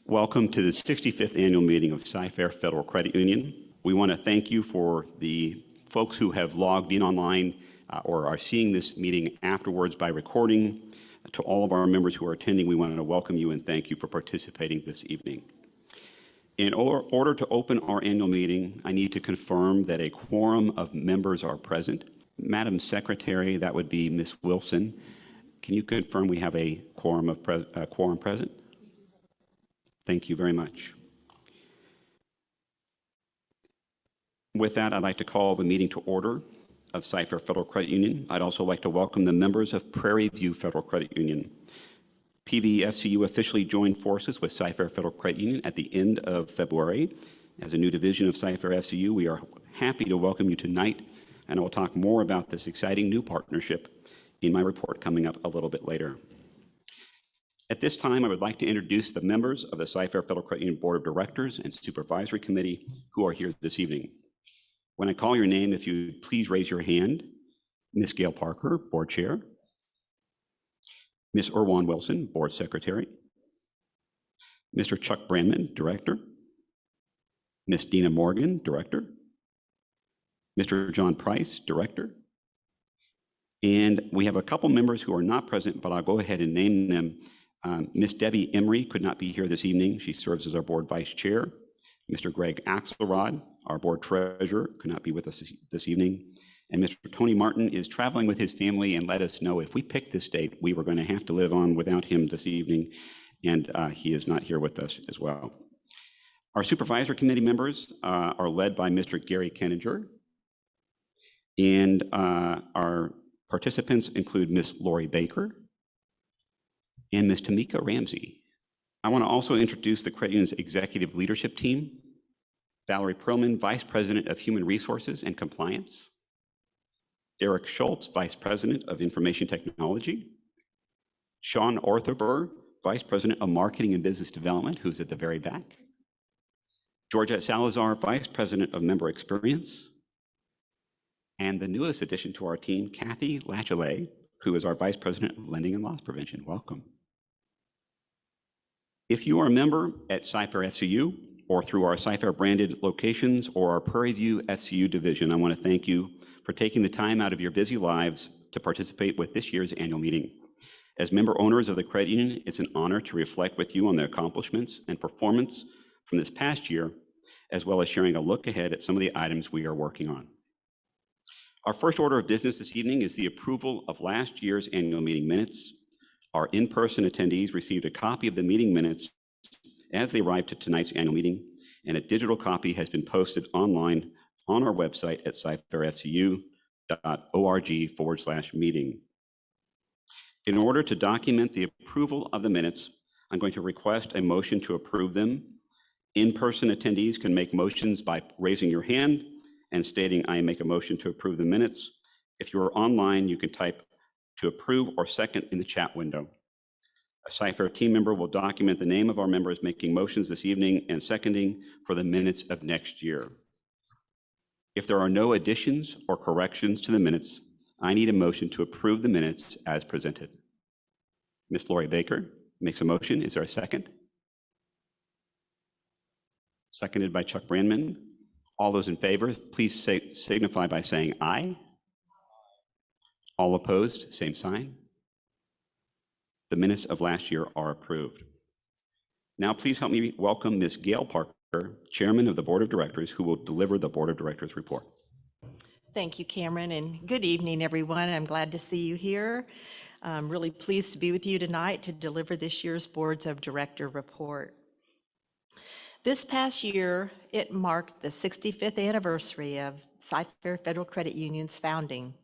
Welcome to the 65th annual meeting of Cy-Fair Federal Credit Union. We want to thank you for the folks who have logged in online or are seeing this meeting afterwards by recording. To all of our members who are attending, we want to welcome you and thank you for participating this evening. In order to open our annual meeting, I need to confirm that a quorum of members are present. Madam Secretary, that would be Ms. Wilson. Can you confirm we have a quorum present? Thank you very much. With that, I'd like to call the meeting to order of Cy-Fair Federal Credit Union. I'd also like to welcome the members of Prairie View Federal Credit Union. FCU officially joined forces with Cy-Fair Federal Credit Union at the end of February. As a new division of Cy-Fair FCU, we are happy to welcome you tonight, and I will talk more about this exciting new partnership in my report coming up a little bit later. At this time, I would like to introduce the members of the Cy-Fair Federal Credit Union Board of Directors and Supervisory Committee who are here this evening. When I call your name, if you please raise your hand. Ms. Gail Parker, Board Chair. Ms. Erwan Wilson, Board Secretary. Mr. Chuck Brandman, Director. Ms. Dina Morgan, Director. Mr. John Price, Director. And we have a couple members who are not present, but I'll go ahead and name them. Ms. Debbie Emery could not be here this evening. She serves as our Board Vice Chair. Mr. Greg Axelrod, our Board Treasurer, could not be with us this evening. And Mr. Tony Martin is traveling with his family and let us know if we picked this date, we were going to have to live on without him this evening, and he is not here with us as well. Our Supervisor Committee members are led by Mr. Gary Kenninger, and our participants include Ms. Lori Baker and Ms. Tamika Ramsey. I want to also introduce the Credit Union's executive leadership team. Valerie Perlman, Vice President of Human Resources and Compliance. Derek Schultz, Vice President of Information Technology. Sean Ortherber, Vice President of Marketing and Business Development, who's at the very back. Georgette Salazar, Vice President of Member Experience. And the newest addition to our team, Kathy Lachelet, who is our Vice President of Lending and Loss Prevention. Welcome. If you are a member at Cy-Fair FCU or through our Cy-Fair branded locations or our Prairie View FCU division, I want to thank you for taking the time out of your busy lives to participate with this year's annual meeting. As member owners of the credit union, it's an honor to reflect with you on the accomplishments and performance from this past year, as well as sharing a look ahead at some of the items we are working on. Our first order of business this evening is the approval of last year's annual meeting minutes. Our in-person attendees received a copy of the meeting minutes as they arrived to tonight's annual meeting, and a digital copy has been posted online on our website at cyfairfcu.org/meeting. In order to document the approval of the minutes, I'm going to request a motion to approve them. In-person attendees can make motions by raising your hand and stating, "I make a motion to approve the minutes." If you are online, you can type to approve or second in the chat window. A Cy-Fair team member will document the name of our members making motions this evening and seconding for the minutes of next year. If there are no additions or corrections to the minutes, I need a motion to approve the minutes as presented. Ms. Lori Baker makes a motion. Is there a second? Seconded by Chuck Brandman. All those in favor, please signify by saying aye. All opposed, same sign. The minutes of last year are approved. Now please help me welcome Ms. Gail Parker, Chairman of the Board of Directors, who will deliver the Board of Directors report. Thank you, Cameron, and good evening, everyone. I'm glad to see you here. I'm really pleased to be with you tonight to deliver this year's Boards of Director report. This past year, it marked the 65th anniversary of Cy-Fair Federal Credit Union's founding.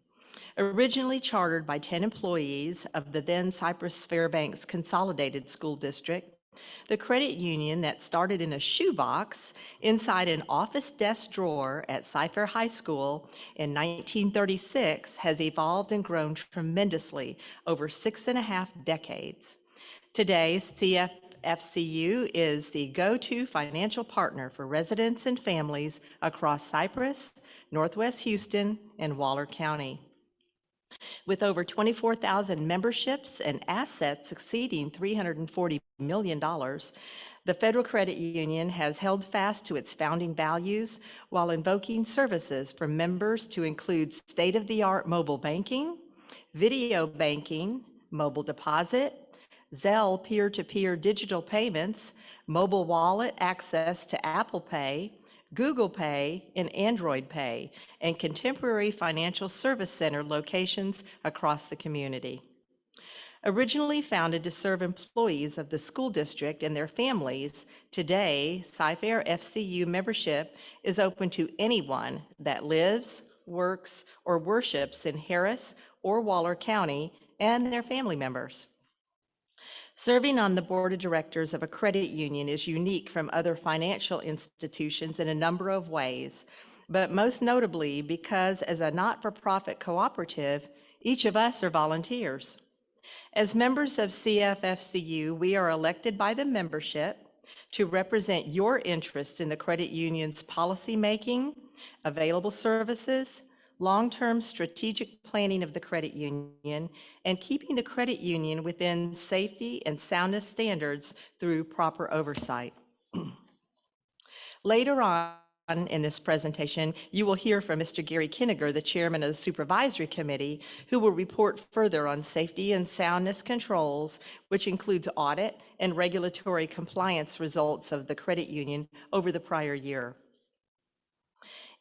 Originally chartered by 10 employees of the then Cypress Fairbanks Consolidated School District, the credit union that started in a shoebox inside an office desk drawer at Cy-Fair High School in 1936 has evolved and grown tremendously over 6.5 decades. Today, CFFCU is the go-to financial partner for residents and families across Cypress, Northwest Houston, and Waller County. With over 24,000 memberships and assets exceeding $340 million, The Federal Credit Union has held fast to its founding values while invoking services for members to include state-of-the-art mobile banking, video banking, mobile deposit, Zelle peer-to-peer digital payments, mobile wallet access to Apple Pay, Google Pay, and Android Pay, and contemporary financial service center locations across the community. Originally founded to serve employees of the school district and their families, today Cy-Fair FCU membership is open to anyone that lives, works, or worships in Harris or Waller County and their family members. Serving on the board of directors of a credit union is unique from other financial institutions in a number of ways, but most notably because as a not-for-profit cooperative, each of us are volunteers. As members of CFFCU, we are elected by the membership to represent your interests in the credit union's policymaking, available services, long-term strategic planning of the credit union, and keeping the credit union within safety and soundness standards through proper oversight. Later on in this presentation, you will hear from Mr. Gary Kinniger, the chairman of the Supervisory Committee, who will report further on safety and soundness controls, which includes audit and regulatory compliance results of the credit union over the prior year.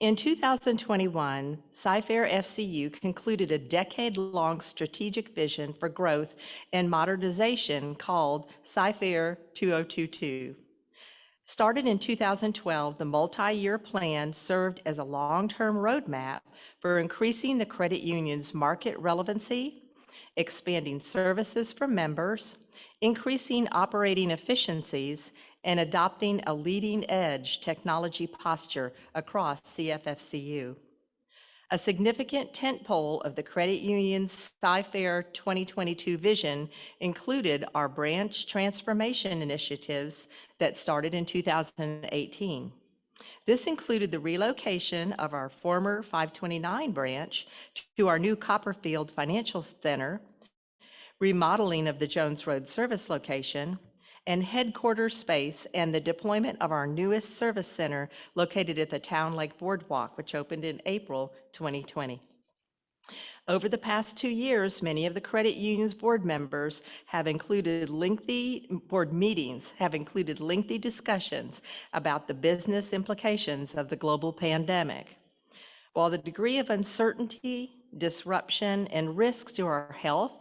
In 2021, Cy-Fair FCU concluded a decade-long strategic vision for growth and modernization called Cy-Fair 2022. Started in 2012, the multi-year plan served as a long-term roadmap for increasing the credit union's market relevancy, expanding services for members, increasing operating efficiencies, and adopting a leading-edge technology posture across CFFCU. A significant tentpole of the credit union's Cy-Fair 2022 vision included our branch transformation initiatives that started in 2018. This included the relocation of our former 529 branch to our new Copperfield Financial Center, remodeling of the Jones Road service location, and headquarters space, and the deployment of our newest service center located at the Town Lake Boardwalk, which opened in April 2020. Over the past 2 years, many of the credit union's board members have included board meetings have included lengthy discussions about the business implications of the global pandemic. While the degree of uncertainty, disruption, and risks to our health,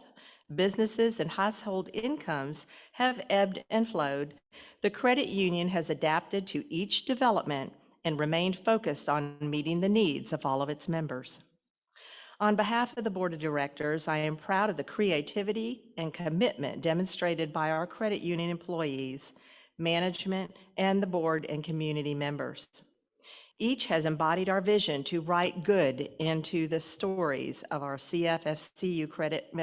businesses, and household incomes have ebbed and flowed, the credit union has adapted to each development and remained focused on meeting the needs of all of its members. On behalf of the board of directors, I am proud of the creativity and commitment demonstrated by our credit union employees, management, and the board and community members. Each has embodied our vision to write good into the stories of our CFFCU credit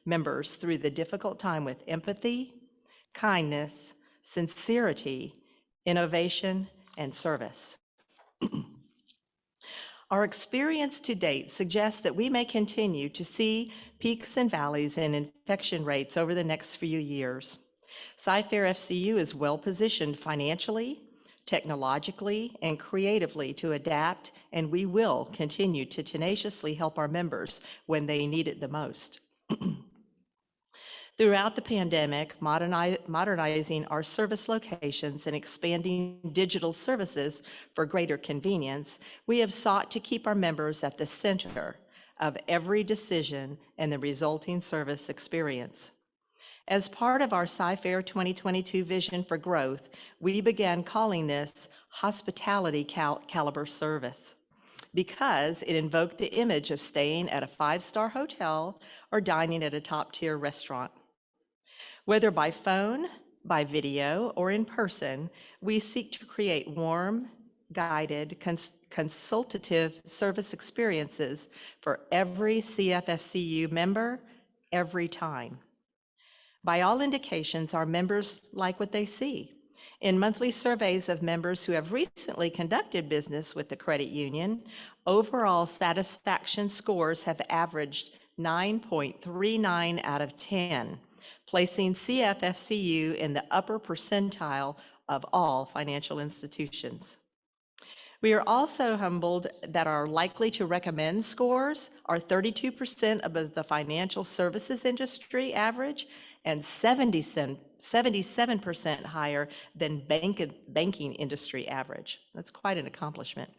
members through the difficult time with empathy, kindness, sincerity, innovation, and service. Our experience to date suggests that we may continue to see peaks and valleys in infection rates over the next few years. Cy-Fair FCU is well positioned financially, technologically, and creatively to adapt, and we will continue to tenaciously help our members when they need it the most. Throughout the pandemic, modernizing our service locations and expanding digital services for greater convenience, we have sought to keep our members at the center of every decision and the resulting service experience. As part of our Cy-Fair 2022 vision for growth, we began calling this hospitality caliber service because it invoked the image of staying at a 5-star hotel or dining at a top-tier restaurant. Whether by phone, by video, or in person, we seek to create warm, guided, consultative service experiences for every CFFCU member, every time. By all indications, our members like what they see. In monthly surveys of members who have recently conducted business with the credit union, overall satisfaction scores have averaged 9.39 out of 10, placing CFFCU in the upper percentile of all financial institutions. We are also humbled that our likely to recommend scores are 32% above the financial services industry average and 77% higher than banking industry average. That's quite an accomplishment.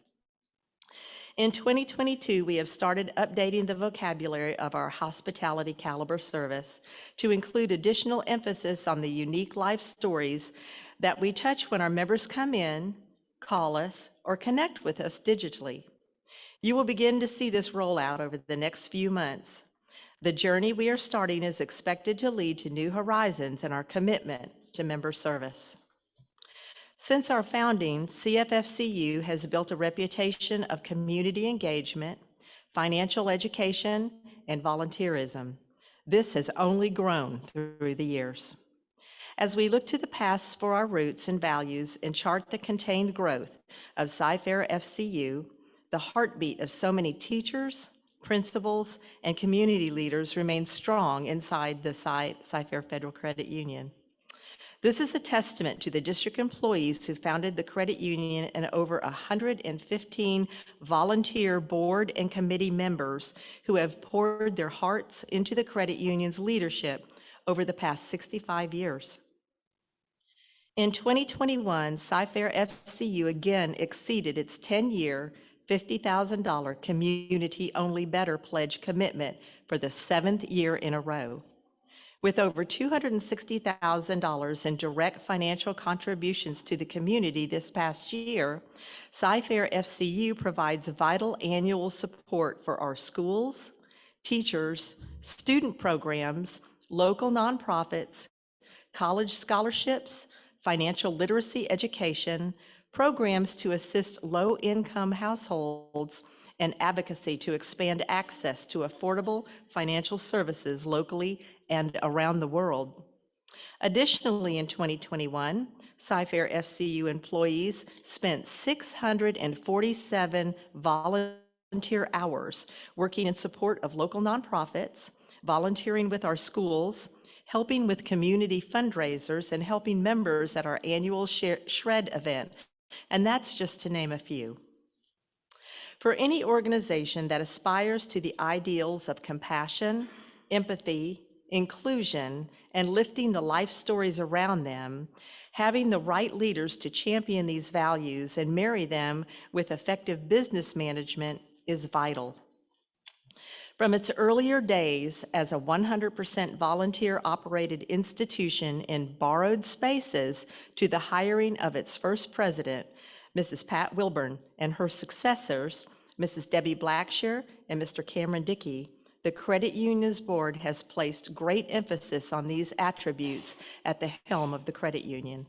In 2022, we have started updating the vocabulary of our hospitality caliber service to include additional emphasis on the unique life stories that we touch when our members come in, call us, or connect with us digitally. You will begin to see this roll out over the next few months. The journey we are starting is expected to lead to new horizons in our commitment to member service. Since our founding, CFFCU has built a reputation of community engagement, financial education, and volunteerism. This has only grown through the years. As we look to the past for our roots and values and chart the contained growth of Cy-Fair FCU, the heartbeat of so many teachers, principals, and community leaders remains strong inside the Cy-Fair Federal Credit Union. This is a testament to the district employees who founded the credit union and over 115 volunteer board and committee members who have poured their hearts into the credit union's leadership over the past 65 years. In 2021, Cy-Fair FCU again exceeded its 10-year, $50,000 community-only better pledge commitment for the 7th year in a row. With over $260,000 in direct financial contributions to the community this past year, Cy-Fair FCU provides vital annual support for our schools, teachers, student programs, local nonprofits, college scholarships, financial literacy education, programs to assist low-income households, and advocacy to expand access to affordable financial services locally and around the world. Additionally, in 2021, Cy-Fair FCU employees spent 647 volunteer hours working in support of local nonprofits, volunteering with our schools, helping with community fundraisers, and helping members at our annual Shred event. And that's just to name a few. For any organization that aspires to the ideals of compassion, empathy, inclusion, and lifting the life stories around them, having the right leaders to champion these values and marry them with effective business management is vital. From its earlier days as a 100% volunteer-operated institution in borrowed spaces to the hiring of its first president, Mrs. Pat Wilburn, and her successors, Mrs. Debbie Blackshear and Mr. Cameron Dickey, the credit union's board has placed great emphasis on these attributes at the helm of the credit union.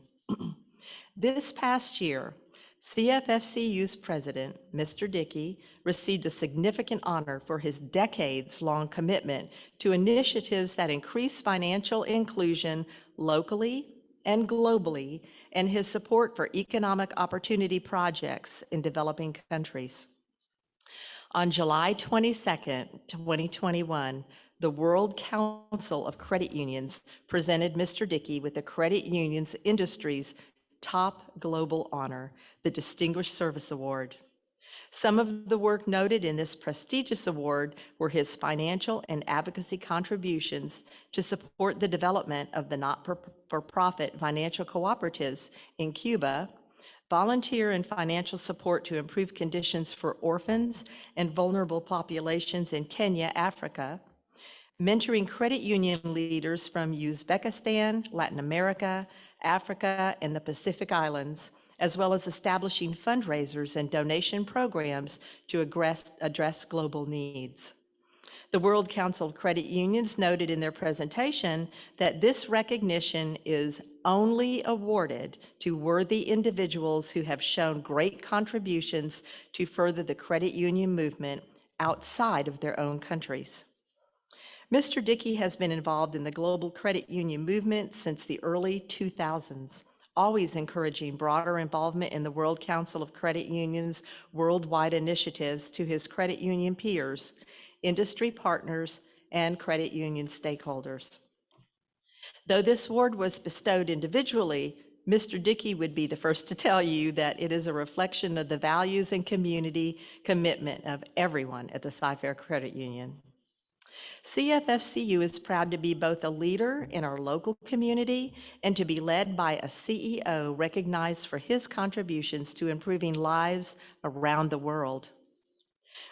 This past year, CFFCU's president, Mr. Dickey, received a significant honor for his decades-long commitment to initiatives that increase financial inclusion locally and globally, and his support for economic opportunity projects in developing countries. On July 22nd, 2021, the World Council of Credit Unions presented Mr. Dickey with the credit union's industry's top global honor, the Distinguished Service Award. Some of the work noted in this prestigious award were his financial and advocacy contributions to support the development of the not-for-profit financial cooperatives in Cuba, volunteer and financial support to improve conditions for orphans and vulnerable populations in Kenya, Africa, mentoring credit union leaders from Uzbekistan, Latin America, Africa, and the Pacific Islands, as well as establishing fundraisers and donation programs to address global needs. The World Council of Credit Unions noted in their presentation that this recognition is only awarded to worthy individuals who have shown great contributions to further the credit union movement outside of their own countries. Mr. Dickey has been involved in the global credit union movement since the early 2000s, always encouraging broader involvement in the World Council of Credit Unions' worldwide initiatives to his credit union peers, industry partners, and credit union stakeholders. Though this award was bestowed individually, Mr. Dickey would be the first to tell you that it is a reflection of the values and community commitment of everyone at the Cy-Fair Credit Union. CFFCU is proud to be both a leader in our local community and to be led by a CEO recognized for his contributions to improving lives around the world.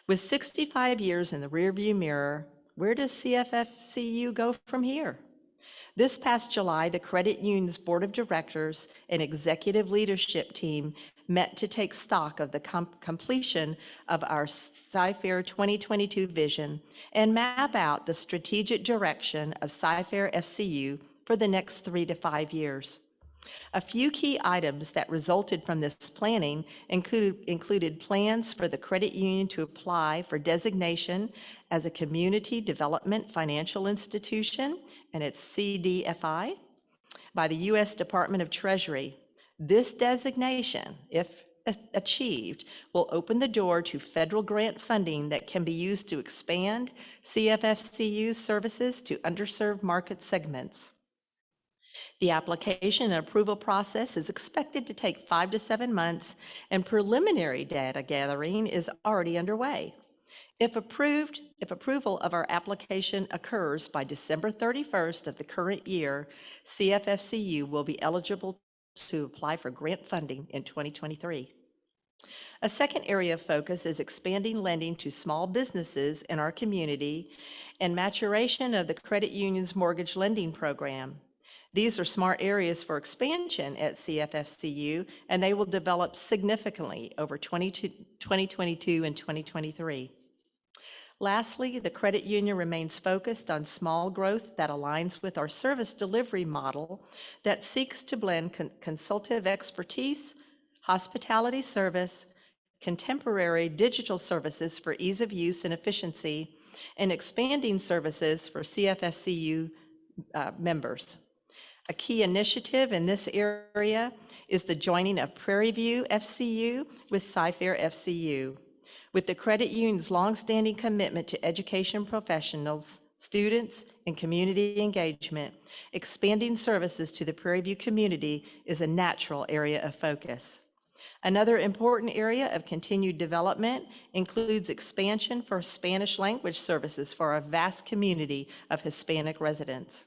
With 65 years in the rearview mirror, where does CFFCU go from here? This past July, the credit union's board of directors and executive leadership team met to take stock of the completion of our Cy-Fair 2022 vision and map out the strategic direction of Cy-Fair FCU for the next 3 to 5 years. A few key items that resulted from this planning included plans for the credit union to apply for designation as a community development financial institution, and its CDFI, by the U.S. Department of Treasury. This designation, if achieved, will open the door to federal grant funding that can be used to expand CFFCU's services to underserved market segments. The application and approval process is expected to take 5 to 7 months, and preliminary data gathering is already underway. If approval of our application occurs by December 31st of the current year, CFFCU will be eligible to apply for grant funding in 2023. A second area of focus is expanding lending to small businesses in our community and maturation of the credit union's mortgage lending program. These are smart areas for expansion at CFFCU, and they will develop significantly over 2022 and 2023. Lastly, the credit union remains focused on small growth that aligns with our service delivery model that seeks to blend consultative expertise, hospitality service, contemporary digital services for ease of use and efficiency, and expanding services for CFFCU members. A key initiative in this area is the joining of Prairie View FCU with Cy-Fair FCU. With the credit union's longstanding commitment to education professionals, students, and community engagement, expanding services to the Prairie View community is a natural area of focus. Another important area of continued development includes expansion for Spanish language services for our vast community of Hispanic residents.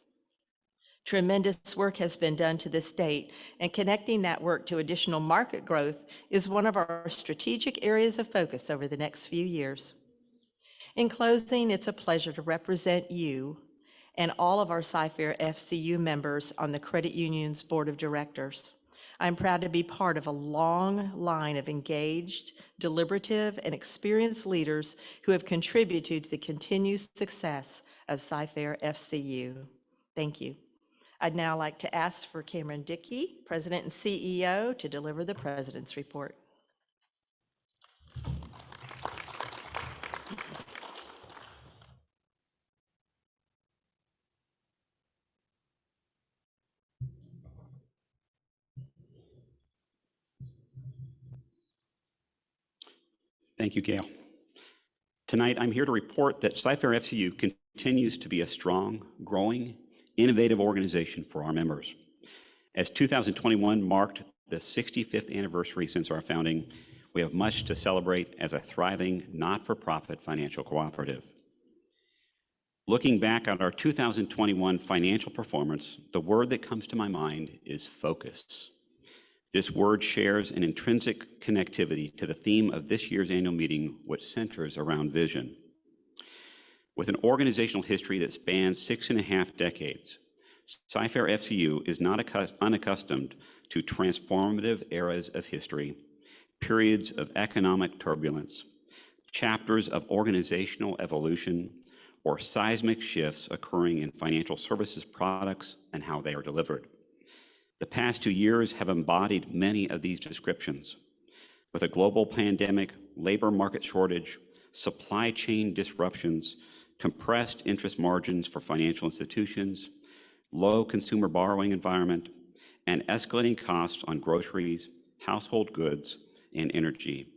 Tremendous work has been done to this date, and connecting that work to additional market growth is one of our strategic areas of focus over the next few years. In closing, it's a pleasure to represent you and all of our Cy-Fair FCU members on the credit union's board of directors. I'm proud to be part of a long line of engaged, deliberative, and experienced leaders who have contributed to the continued success of Cy-Fair FCU. Thank you. I'd now like to ask for Cameron Dickey, President and CEO, to deliver the President's report. Thank you, Gail. Tonight, I'm here to report that Cy-Fair FCU continues to be a strong, growing, innovative organization for our members. As 2021 marked the 65th anniversary since our founding, we have much to celebrate as a thriving, not-for-profit financial cooperative. Looking back at our 2021 financial performance, the word that comes to my mind is focus. This word shares an intrinsic connectivity to the theme of this year's annual meeting, which centers around vision. With an organizational history that spans 6.5 decades, Cy-Fair FCU is not unaccustomed to transformative eras of history, periods of economic turbulence, chapters of organizational evolution, or seismic shifts occurring in financial services products and how they are delivered. The past 2 years have embodied many of these descriptions. With a global pandemic, labor market shortage, supply chain disruptions, compressed interest margins for financial institutions, low consumer borrowing environment, and escalating costs on groceries, household goods, and energy.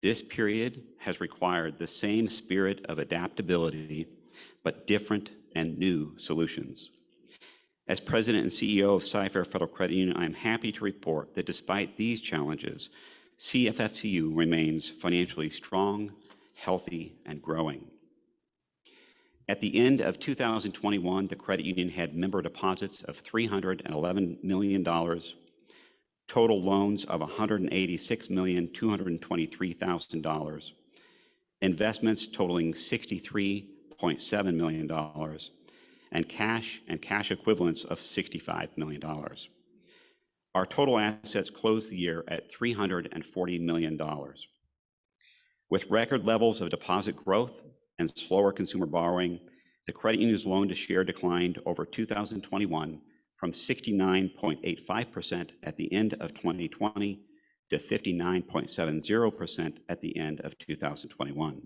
This period has required the same spirit of adaptability, but different and new solutions. As President and CEO of Cy-Fair Federal Credit Union, I am happy to report that despite these challenges, CFFCU remains financially strong, healthy, and growing. At the end of 2021, the credit union had member deposits of $311 million, total loans of $186,223,000, investments totaling $63.7 million, and cash equivalents of $65 million. Our total assets closed the year at $340 million. With record levels of deposit growth and slower consumer borrowing, the credit union's loan to share declined over 2021 from 69.85% at the end of 2020 to 59.70% at the end of 2021.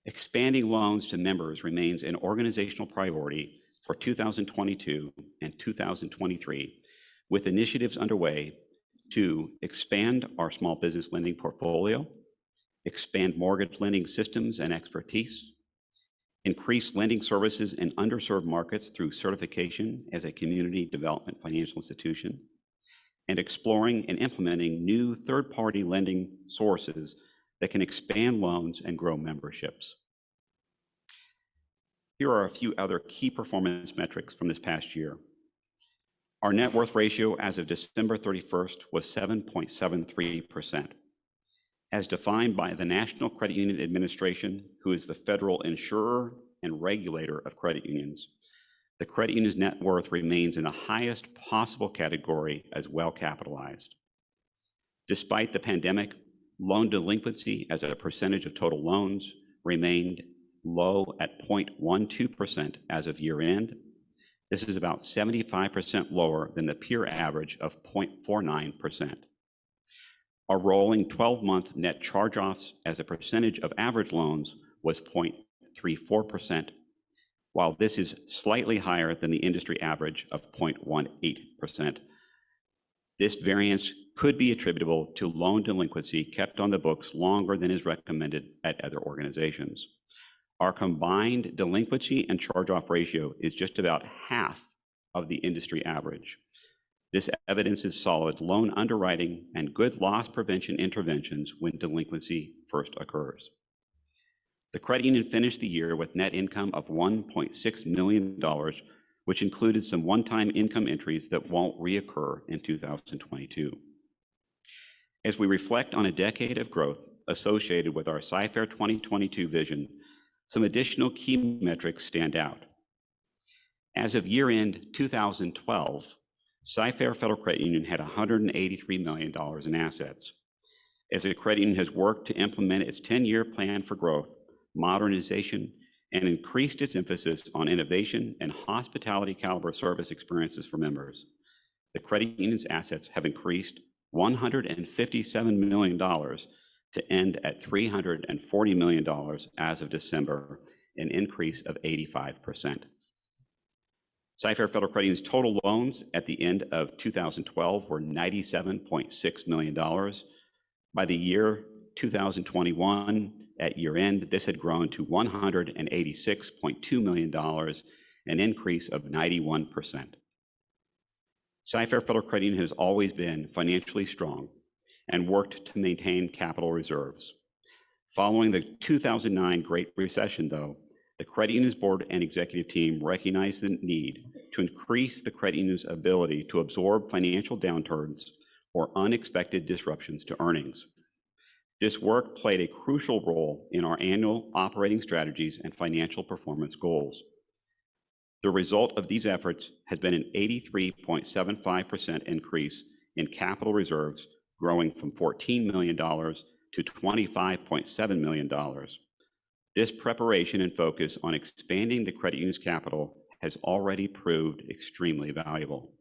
Expanding loans to members remains an organizational priority for 2022 and 2023, with initiatives underway to expand our small business lending portfolio, expand mortgage lending systems and expertise, increase lending services in underserved markets through certification as a community development financial institution, and exploring and implementing new third-party lending sources that can expand loans and grow memberships. Here are a few other key performance metrics from this past year. Our net worth ratio as of December 31st was 7.73%. As defined by the National Credit Union Administration, who is the federal insurer and regulator of credit unions, the credit union's net worth remains in the highest possible category as well capitalized. Despite the pandemic, loan delinquency as a percentage of total loans remained low at 0.12% as of year end. This is about 75% lower than the peer average of 0.49%. Our rolling 12-month net charge-offs as a percentage of average loans was 0.34%, while this is slightly higher than the industry average of 0.18%. This variance could be attributable to loan delinquency kept on the books longer than is recommended at other organizations. Our combined delinquency and charge-off ratio is just about half of the industry average. This evidences solid loan underwriting and good loss prevention interventions when delinquency first occurs. The credit union finished the year with net income of $1.6 million, which included some one-time income entries that won't reoccur in 2022. As we reflect on a decade of growth associated with our Cy-Fair 2022 vision, some additional key metrics stand out. As of year-end 2012, Cy-Fair Federal Credit Union had $183 million in assets. As the credit union has worked to implement its 10-year plan for growth, modernization, and increased its emphasis on innovation and hospitality caliber service experiences for members, the credit union's assets have increased $157 million to end at $340 million as of December, an increase of 85%. Cy-Fair Federal Credit Union's total loans at the end of 2012 were $97.6 million. By the year 2021, at year end, this had grown to $186.2 million, an increase of 91%. Cy-Fair Federal Credit Union has always been financially strong and worked to maintain capital reserves. Following the 2009 Great Recession, though, the credit union's board and executive team recognized the need to increase the credit union's ability to absorb financial downturns or unexpected disruptions to earnings. This work played a crucial role in our annual operating strategies and financial performance goals. The result of these efforts has been an 83.75% increase in capital reserves, growing from $14 million to $25.7 million. This preparation and focus on expanding the credit union's capital has already proved extremely valuable.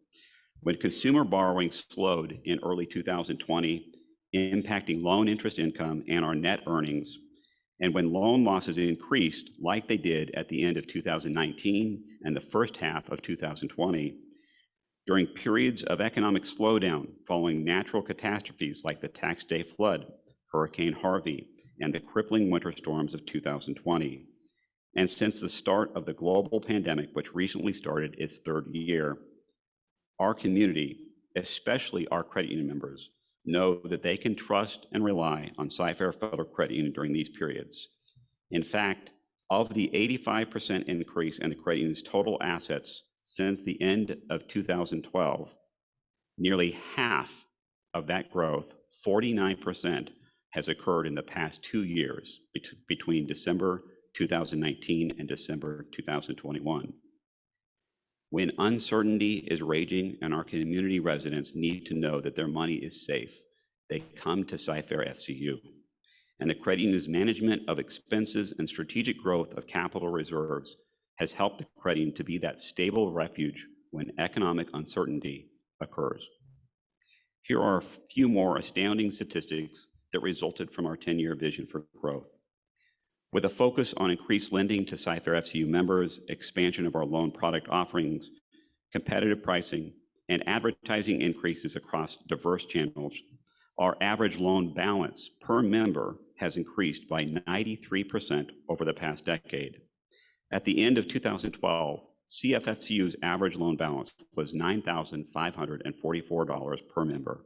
When consumer borrowing slowed in early 2020, impacting loan interest income and our net earnings, and when loan losses increased like they did at the end of 2019 and the first half of 2020, during periods of economic slowdown following natural catastrophes like the Tax Day flood, Hurricane Harvey, and the crippling winter storms of 2020, And since the start of the global pandemic, which recently started its third year, our community, especially our credit union members, know that they can trust and rely on Cy-Fair Federal Credit Union during these periods. In fact, of the 85% increase in the credit union's total assets since the end of 2012, nearly half of that growth, 49%, has occurred in the past 2 years between December 2019 and December 2021. When uncertainty is raging and our community residents need to know that their money is safe, they come to Cy-Fair FCU. And the credit union's management of expenses and strategic growth of capital reserves has helped the credit union to be that stable refuge when economic uncertainty occurs. Here are a few more astounding statistics that resulted from our 10-year vision for growth. With a focus on increased lending to Cy-Fair FCU members, expansion of our loan product offerings, competitive pricing, and advertising increases across diverse channels, our average loan balance per member has increased by 93% over the past decade. At the end of 2012, CFFCU's average loan balance was $9,544 per member,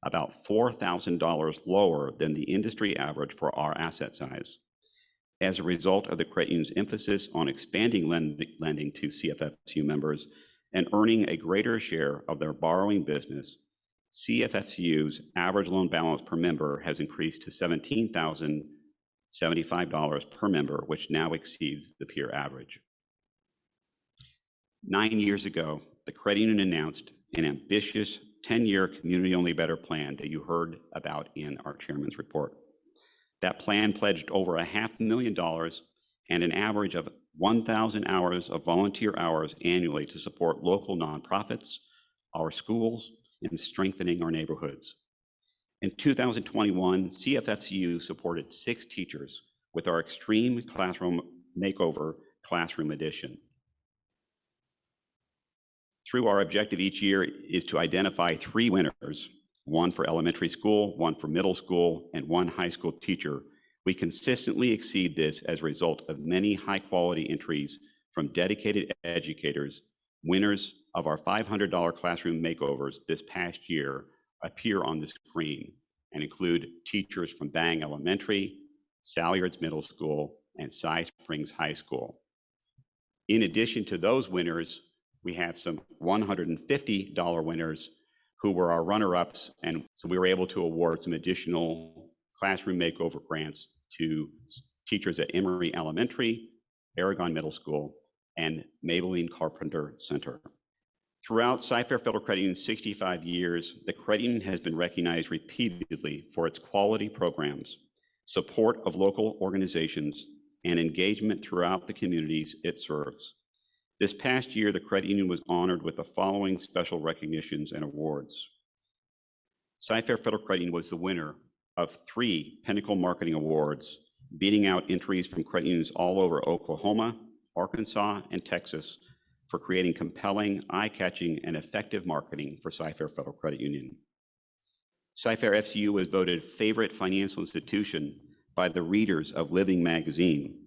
about $4,000 lower than the industry average for our asset size. As a result of the credit union's emphasis on expanding lending to CFFCU members and earning a greater share of their borrowing business, CFFCU's average loan balance per member has increased to $17,075 per member, which now exceeds the peer average. 9 years ago, the credit union announced an ambitious 10-year community-only better plan that you heard about in our chairman's report. That plan pledged over $500,000 and an average of 1,000 hours of volunteer hours annually to support local nonprofits, our schools, and strengthening our neighborhoods. In 2021, CFFCU supported 6 teachers with our Extreme Classroom Makeover Classroom Edition. Through our objective each year is to identify 3 winners, 1 for elementary school, 1 for middle school, and 1 high school teacher. We consistently exceed this as a result of many high-quality entries from dedicated educators. Winners of our $500 classroom makeovers this past year appear on the screen and include teachers from Bang Elementary, Salyards Middle School, and Cy Springs High School. In addition to those winners, we have some $150 winners who were our runner-ups, and so we were able to award some additional classroom makeover grants to teachers at Emory Elementary, Aragon Middle School, and Maybelline Carpenter Center. Throughout Cy-Fair Federal Credit Union's 65 years, the credit union has been recognized repeatedly for its quality programs, support of local organizations, and engagement throughout the communities it serves. This past year, the credit union was honored with the following special recognitions and awards. Cy-Fair Federal Credit Union was the winner of 3 Pinnacle Marketing Awards, beating out entries from credit unions all over Oklahoma, Arkansas, and Texas for creating compelling, eye-catching, and effective marketing for Cy-Fair Federal Credit Union. Cy-Fair FCU was voted favorite financial institution by the readers of Living Magazine.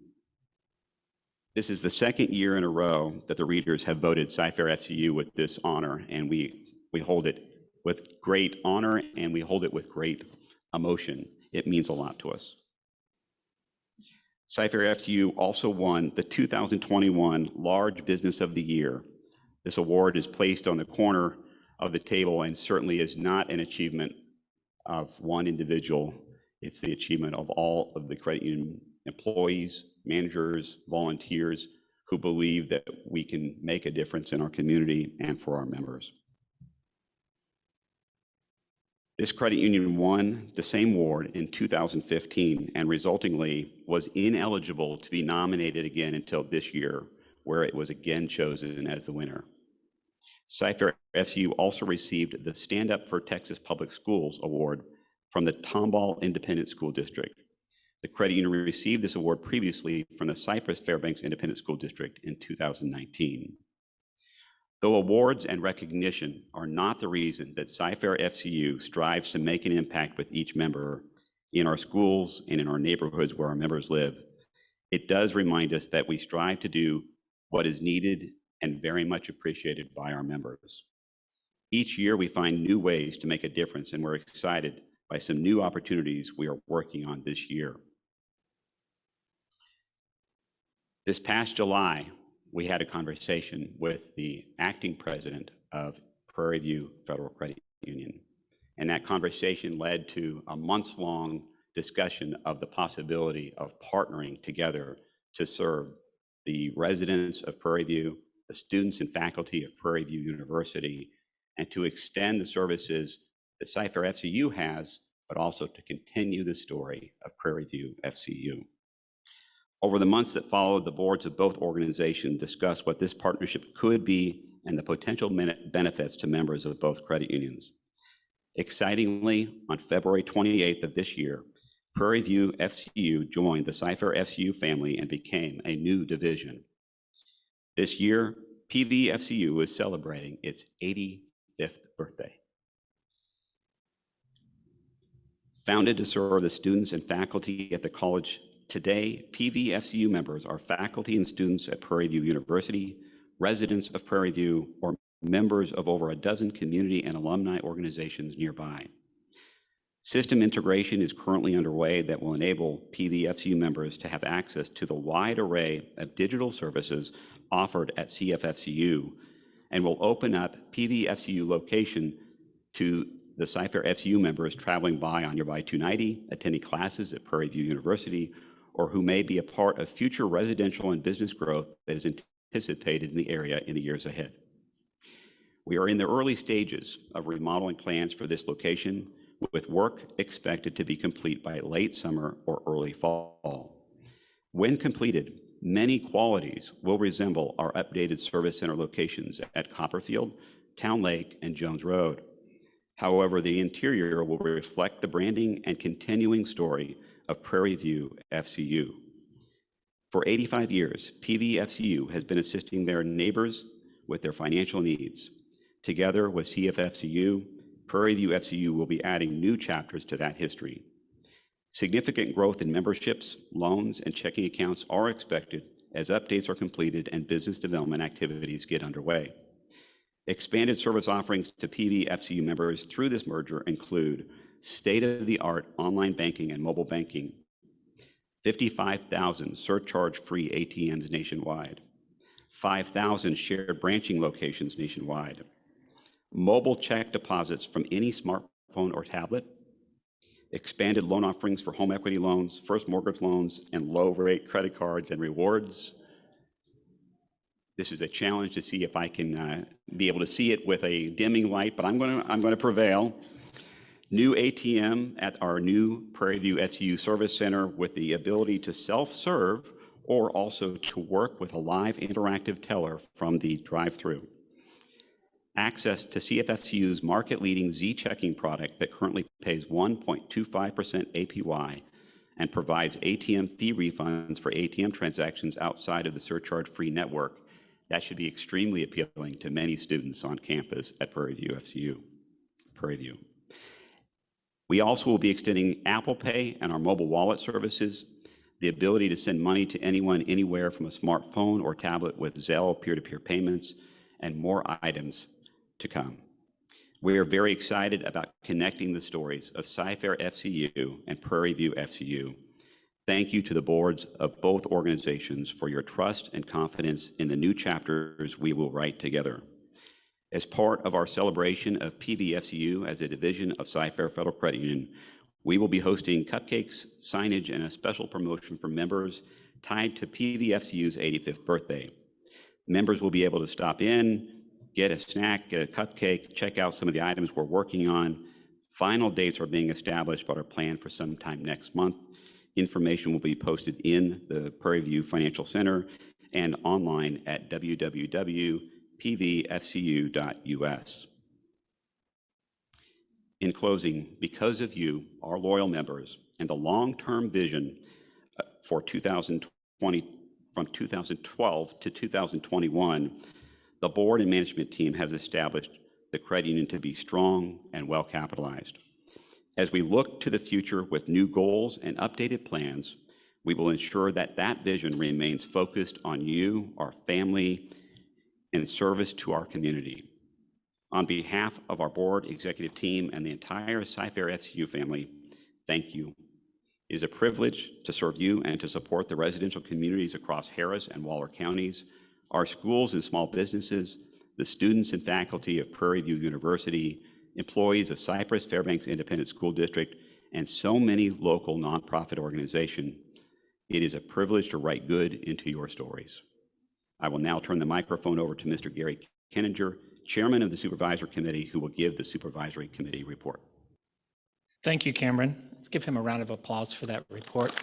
This is the 2nd year in a row that the readers have voted Cy-Fair FCU with this honor, and we hold it with great honor and we hold it with great emotion. It means a lot to us. Cy-Fair FCU also won the 2021 Large Business of the Year. This award is placed on the corner of the table and certainly is not an achievement of one individual. It's the achievement of all of the credit union employees, managers, volunteers who believe that we can make a difference in our community and for our members. This credit union won the same award in 2015 and resultingly was ineligible to be nominated again until this year, where it was again chosen as the winner. Cy-Fair FCU also received the Stand Up for Texas Public Schools Award from the Tomball Independent School District. The credit union received this award previously from the Cypress Fairbanks Independent School District in 2019. Though awards and recognition are not the reason that Cy-Fair FCU strives to make an impact with each member in our schools and in our neighborhoods where our members live, it does remind us that we strive to do what is needed and very much appreciated by our members. Each year, we find new ways to make a difference, and we're excited by some new opportunities we are working on this year. This past July, we had a conversation with the acting president of Prairie View Federal Credit Union, and that conversation led to a months-long discussion of the possibility of partnering together to serve the residents of Prairie View, the students and faculty of Prairie View University, and to extend the services that Cy-Fair FCU has, but also to continue the story of Prairie View FCU. Over the months that followed, the boards of both organizations discussed what this partnership could be and the potential benefits to members of both credit unions. Excitingly, on February 28th of this year, Prairie View FCU joined the Cy-Fair FCU family and became a new division. This year, PVFCU is celebrating its 85th birthday. Founded to serve the students and faculty at the college, today, PVFCU members are faculty and students at Prairie View University, residents of Prairie View, or members of over a dozen community and alumni organizations nearby. System integration is currently underway that will enable PVFCU members to have access to the wide array of digital services offered at CFFCU, and will open up PVFCU location to the Cy-Fair FCU members traveling by on nearby 290, attending classes at Prairie View University, or who may be a part of future residential and business growth that is anticipated in the area in the years ahead. We are in the early stages of remodeling plans for this location, with work expected to be complete by late summer or early fall. When completed, many qualities will resemble our updated service center locations at Copperfield, Town Lake, and Jones Road. However, the interior will reflect the branding and continuing story of Prairie View FCU. For 85 years, PVFCU has been assisting their neighbors with their financial needs. Together with CFFCU, Prairie View FCU will be adding new chapters to that history. Significant growth in memberships, loans, and checking accounts are expected as updates are completed and business development activities get underway. Expanded service offerings to PVFCU members through this merger include state-of-the-art online banking and mobile banking, 55,000 surcharge-free ATMs nationwide, 5,000 shared branching locations nationwide, mobile check deposits from any smartphone or tablet, expanded loan offerings for home equity loans, first mortgage loans, and low-rate credit cards and rewards. This is a challenge to see if I can be able to see it with a dimming light, but I'm going to prevail. New ATM at our new Prairie View FCU Service Center with the ability to self-serve or also to work with a live interactive teller from the drive-thru. Access to CFFCU's market-leading Z checking product that currently pays 1.25% APY and provides ATM fee refunds for ATM transactions outside of the surcharge-free network. That should be extremely appealing to many students on campus at Prairie View FCU. Prairie View. We also will be extending Apple Pay and our mobile wallet services, the ability to send money to anyone, anywhere from a smartphone or tablet with Zelle peer-to-peer payments, and more items to come. We are very excited about connecting the stories of Cy-Fair FCU and Prairie View FCU. Thank you to the boards of both organizations for your trust and confidence in the new chapters we will write together. As part of our celebration of PVFCU as a division of Cy-Fair Federal Credit Union, we will be hosting cupcakes, signage, and a special promotion for members tied to PVFCU's 85th birthday. Members will be able to stop in, get a snack, get a cupcake, check out some of the items we're working on. Final dates are being established but are planned for sometime next month. Information will be posted in the Prairie View Financial Center and online at www.pvfcu.us. In closing, because of you, our loyal members, and the long-term vision for 2020, from 2012 to 2021, the board and management team has established the credit union to be strong and well capitalized. As we look to the future with new goals and updated plans, We will ensure that that vision remains focused on you, our family, and service to our community. On behalf of our board, executive team, and the entire Cy-Fair FCU family, thank you. It is a privilege to serve you and to support the residential communities across Harris and Waller counties, our schools and small businesses, the students and faculty of Prairie View University, employees of Cypress Fairbanks Independent School District, and so many local nonprofit organizations. It is a privilege to write good into your stories. I will now turn the microphone over to Mr. Gary Kenninger, Chairman of the Supervisor Committee, who will give the Supervisory Committee report. Thank you, Cameron. Let's give him a round of applause for that report.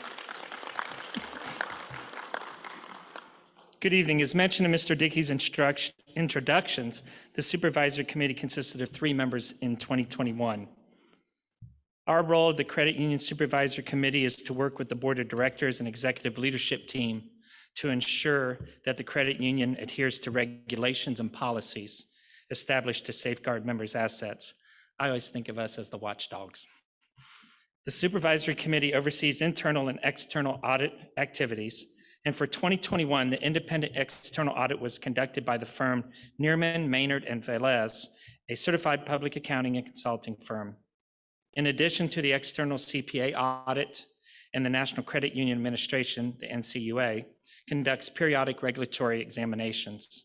Good evening. As mentioned in Mr. Dickey's introductions, the Supervisory Committee consisted of 3 members in 2021. Our role of the Credit Union Supervisory Committee is to work with the Board of Directors and Executive Leadership Team to ensure that the credit union adheres to regulations and policies established to safeguard members' assets. I always think of us as the watchdogs. The Supervisory Committee oversees internal and external audit activities, and for 2021, the independent external audit was conducted by the firm Neerman, Maynard, and Velez, a certified public accounting and consulting firm. In addition to the external CPA audit, and the National Credit Union Administration, the NCUA, conducts periodic regulatory examinations.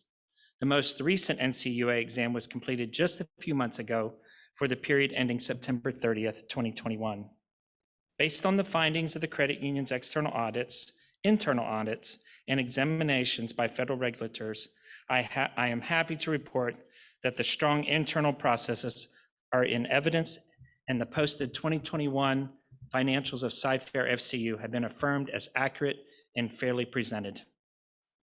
The most recent NCUA exam was completed just a few months ago for the period ending September 30th, 2021. Based on the findings of the credit union's external audits, internal audits, and examinations by federal regulators, I am happy to report that the strong internal processes are in evidence, and the posted 2021 financials of Cy-Fair FCU have been affirmed as accurate and fairly presented.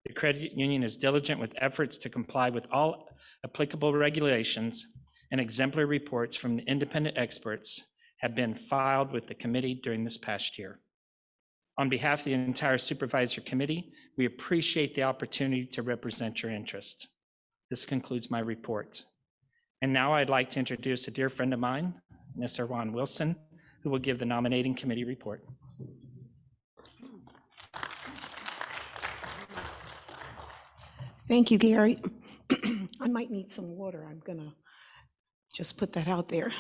The credit union is diligent with efforts to comply with all applicable regulations, and exemplary reports from the independent experts have been filed with the committee during this past year. On behalf of the entire Supervisor Committee, we appreciate the opportunity to represent your interest. This concludes my report. And now I'd like to introduce a dear friend of mine, Mr. Ron Wilson, who will give the Nominating Committee report. Thank you, Gary. I might need some water. I'm gonna just put that out there.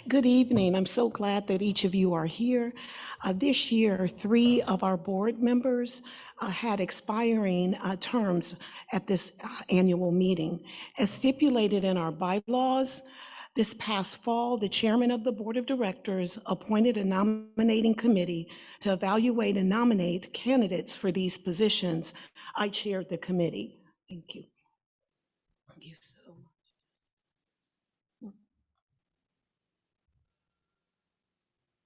Good evening. I'm so glad that each of you are here. This year, 3 of our board members had expiring terms at this annual meeting. As stipulated in our bylaws, this past fall, the chairman of the board of directors appointed a nominating committee to evaluate and nominate candidates for these positions. I chaired the committee. Thank you. Thank you so much.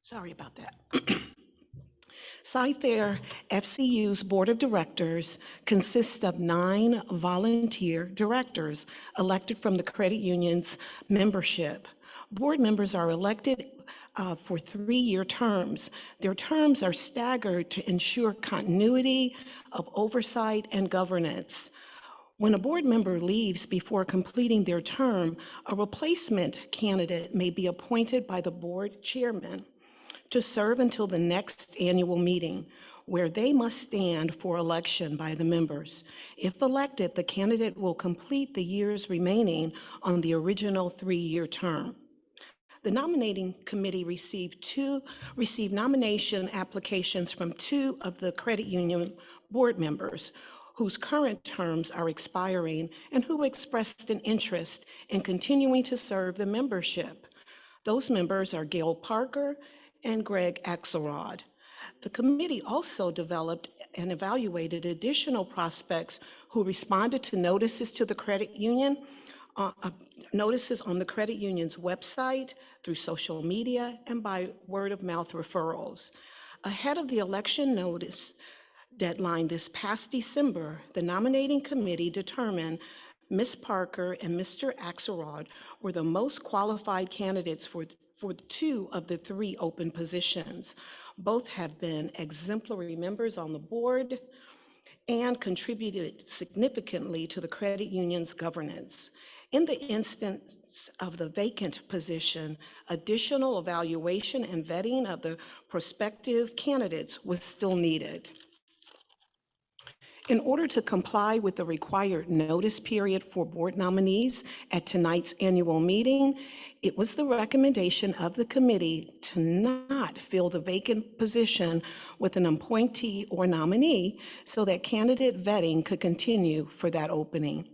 Sorry about that. Cy-Fair FCU's Board of Directors consists of 9 volunteer directors elected from the credit union's membership. Board members are elected for 3-year terms. Their terms are staggered to ensure continuity of oversight and governance. When a board member leaves before completing their term, a replacement candidate may be appointed by the board chairman to serve until the next annual meeting, where they must stand for election by the members. If elected, the candidate will complete the years remaining on the original 3-year term. The nominating committee received nomination applications from 2 of the credit union board members whose current terms are expiring and who expressed an interest in continuing to serve the membership. Those members are Gail Parker and Greg Axelrod. The committee also developed and evaluated additional prospects who responded to notices to the credit union, notices on the credit union's website, through social media, and by word of mouth referrals. Ahead of the election notice deadline this past December, the nominating committee determined Ms. Parker and Mr. Axelrod were the most qualified candidates for 2 of the 3 open positions. Both have been exemplary members on the board and contributed significantly to the credit union's governance. In the instance of the vacant position, additional evaluation and vetting of the prospective candidates was still needed. In order to comply with the required notice period for board nominees at tonight's annual meeting, it was the recommendation of the committee to not fill the vacant position with an appointee or nominee so that candidate vetting could continue for that opening.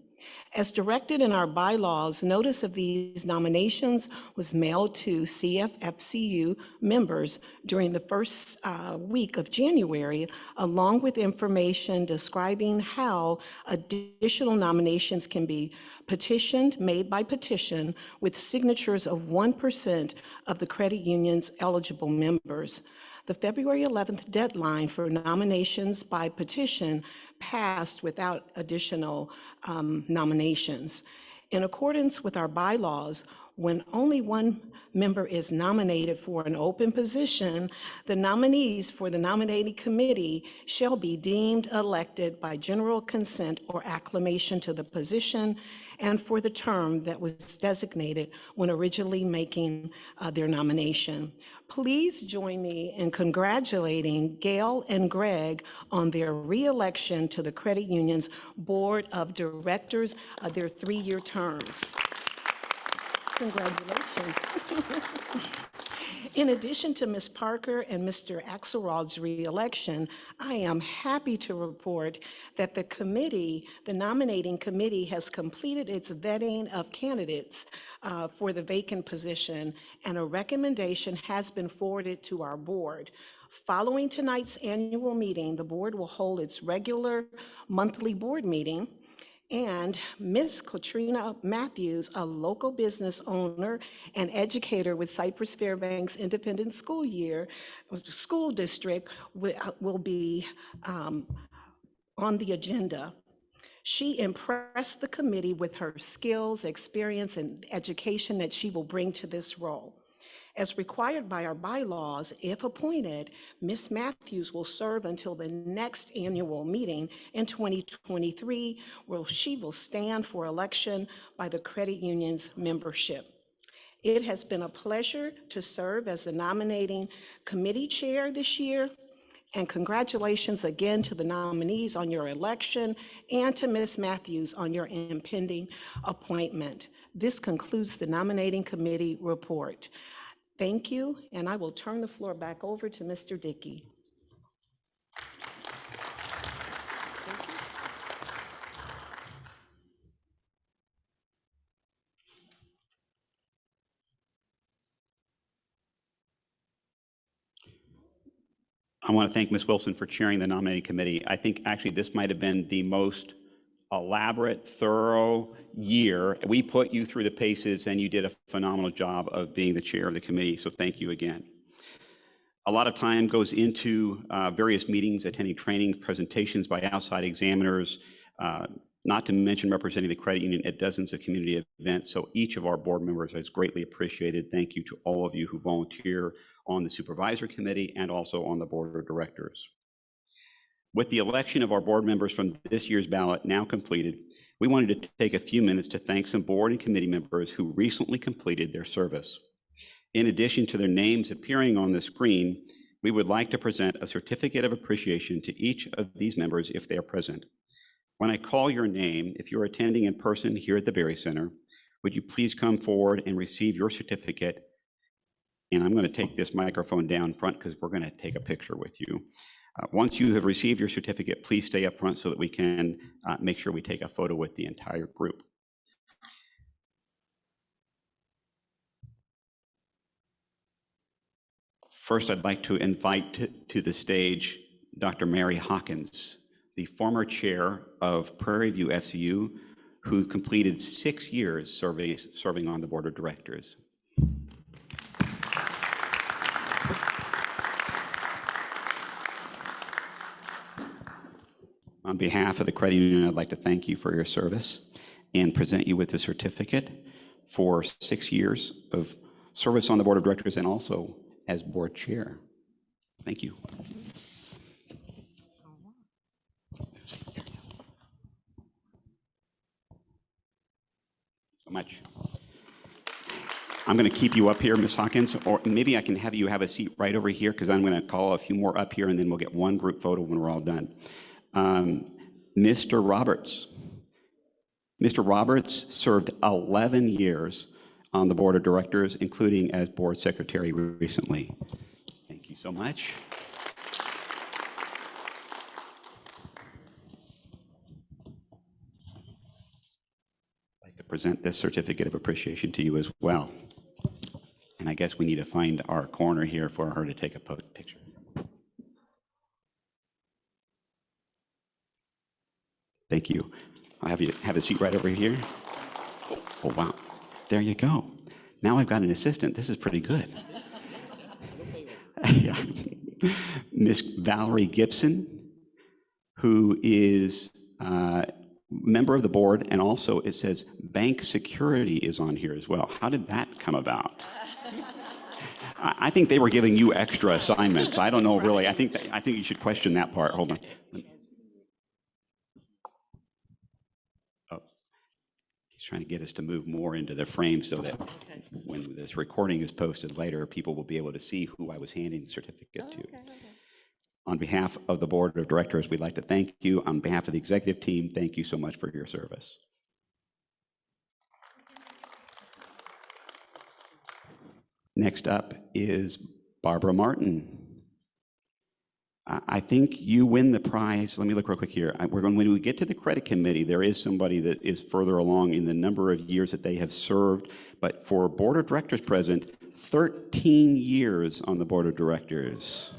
As directed in our bylaws, notice of these nominations was mailed to CFFCU members during the first week of January, along with information describing how additional nominations can be petitioned, made by petition, with signatures of 1% of the credit union's eligible members. The February 11th deadline for nominations by petition passed without additional nominations. In accordance with our bylaws, when only one member is nominated for an open position, the nominees for the nominating committee shall be deemed elected by general consent or acclamation to the position and for the term that was designated when originally making their nomination. Please join me in congratulating Gail and Greg on their re-election to the credit union's Board of Directors, their 3-year terms. Congratulations. In addition to Ms. Parker and Mr. Axelrod's re-election, I am happy to report that the committee, the nominating committee, has completed its vetting of candidates for the vacant position, and a recommendation has been forwarded to our board. Following tonight's annual meeting, the board will hold its regular monthly board meeting, and Ms. Katrina Matthews, a local business owner and educator with Cypress Fairbanks Independent School District, will be on the agenda. She impressed the committee with her skills, experience, and education that she will bring to this role. As required by our bylaws, if appointed, Ms. Matthews will serve until the next annual meeting in 2023, where she will stand for election by the credit union's membership. It has been a pleasure to serve as the nominating committee chair this year, and congratulations again to the nominees on your election and to Ms. Matthews on your impending appointment. This concludes the nominating committee report. Thank you, and I will turn the floor back over to Mr. Dickey. I want to thank Ms. Wilson for chairing the nominating committee. I think actually this might have been the most elaborate, thorough year. We put you through the paces and you did a phenomenal job of being the chair of the committee, so thank you again. A lot of time goes into various meetings, attending trainings, presentations by outside examiners, not to mention representing the credit union at dozens of community events. So each of our board members is greatly appreciated. Thank you to all of you who volunteer on the Supervisor Committee and also on the Board of Directors. With the election of our board members from this year's ballot now completed, we wanted to take a few minutes to thank some board and committee members who recently completed their service. In addition to their names appearing on the screen, we would like to present a certificate of appreciation to each of these members if they are present. When I call your name, if you're attending in person here at the Berry Center, would you please come forward and receive your certificate? And I'm going to take this microphone down front because we're going to take a picture with you. Once you have received your certificate, please stay up front so that we can make sure we take a photo with the entire group. First, I'd like to invite to the stage Dr. Mary Hawkins, the former chair of Prairie View FCU, who completed 6 years serving on the board of directors. On behalf of the credit union, I'd like to thank you for your service and present you with the certificate for 6 years of service on the board of directors and also as board chair. Thank you. Much. I'm going to keep you up here, Ms. Hawkins, or maybe I can have you have a seat right over here because I'm going to call a few more up here and then we'll get one group photo when we're all done. Mr. Roberts. Mr. Roberts served 11 years on the board of directors, including as board secretary recently. Thank you so much. I'd like to present this certificate of appreciation to you as well. And I guess we need to find our corner here for her to take a picture. Thank you. I'll have you have a seat right over here. Oh, wow. There you go. Now I've got an assistant. This is pretty good. Yeah. Miss Valerie Gibson, who is a member of the board, and also it says bank security is on here as well. How did that come about? I think they were giving you extra assignments. I don't know really. I think you should question that part. Hold on. Oh, he's trying to get us to move more into the frame so that when this recording is posted later, people will be able to see who I was handing the certificate to. On behalf of the board of directors, we'd like to thank you. On behalf of the executive team, thank you so much for your service. Next up is Barbara Martin. I think you win the prize. Let me look real quick here. When we get to the credit committee, there is somebody that is further along in the number of years that they have served. But for board of directors president, 13 years on the board of directors.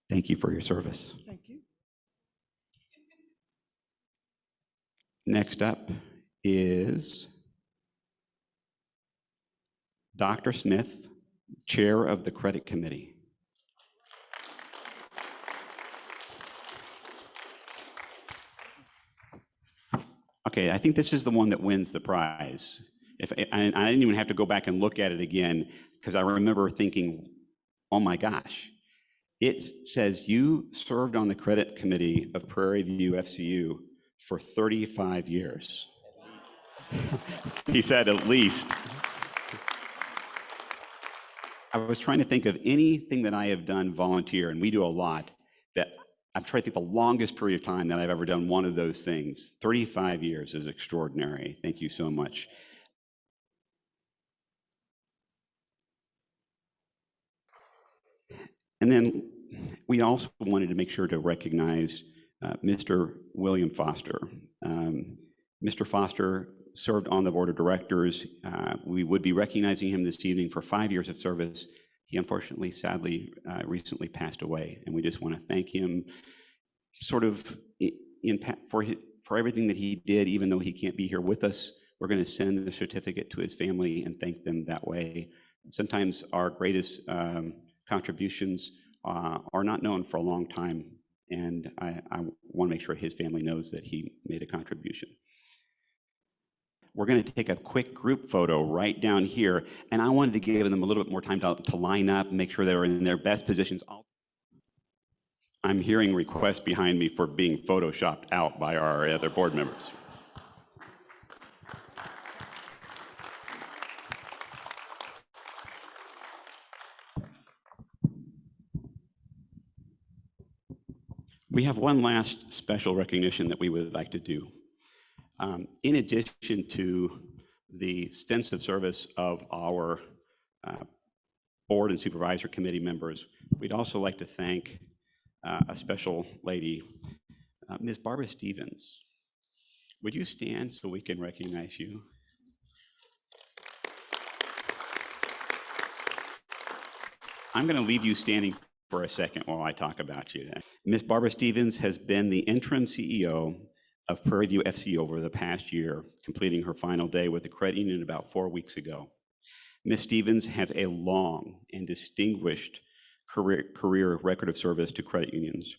Thank you for your service. Thank you. Next up is Dr. Smith, Chair of the Credit Committee. Okay, I think this is the one that wins the prize. I didn't even have to go back and look at it again because I remember thinking, oh my gosh, it says you served on the credit committee of Prairie View FCU for 35 years. He said at least. I was trying to think of anything that I have done volunteer, and we do a lot, that I'm trying to think the longest period of time that I've ever done one of those things. 35 years is extraordinary. Thank you so much. And then we also wanted to make sure to recognize Mr. William Foster. Mr. Foster served on the board of directors. We would be recognizing him this evening for 5 years of service. He unfortunately, sadly, recently passed away, and we just want to thank him sort of for everything that he did, even though he can't be here with us. We're going to send the certificate to his family and thank them that way. Sometimes our greatest contributions are not known for a long time, and I want to make sure his family knows that he made a contribution. We're going to take a quick group photo right down here, and I wanted to give them a little bit more time to line up and make sure they're in their best positions. I'm hearing requests behind me for being photoshopped out by our other board members. We have one last special recognition that we would like to do. In addition to the extensive service of our board and supervisor committee members, we'd also like to thank a special lady, Ms. Barbara Stevens. Would you stand so we can recognize you? I'm going to leave you standing for a second while I talk about you. Ms. Barbara Stevens has been the interim CEO of Prairie View FCU over the past year, completing her final day with the credit union about 4 weeks ago. Ms. Stevens has a long and distinguished career record of service to credit unions.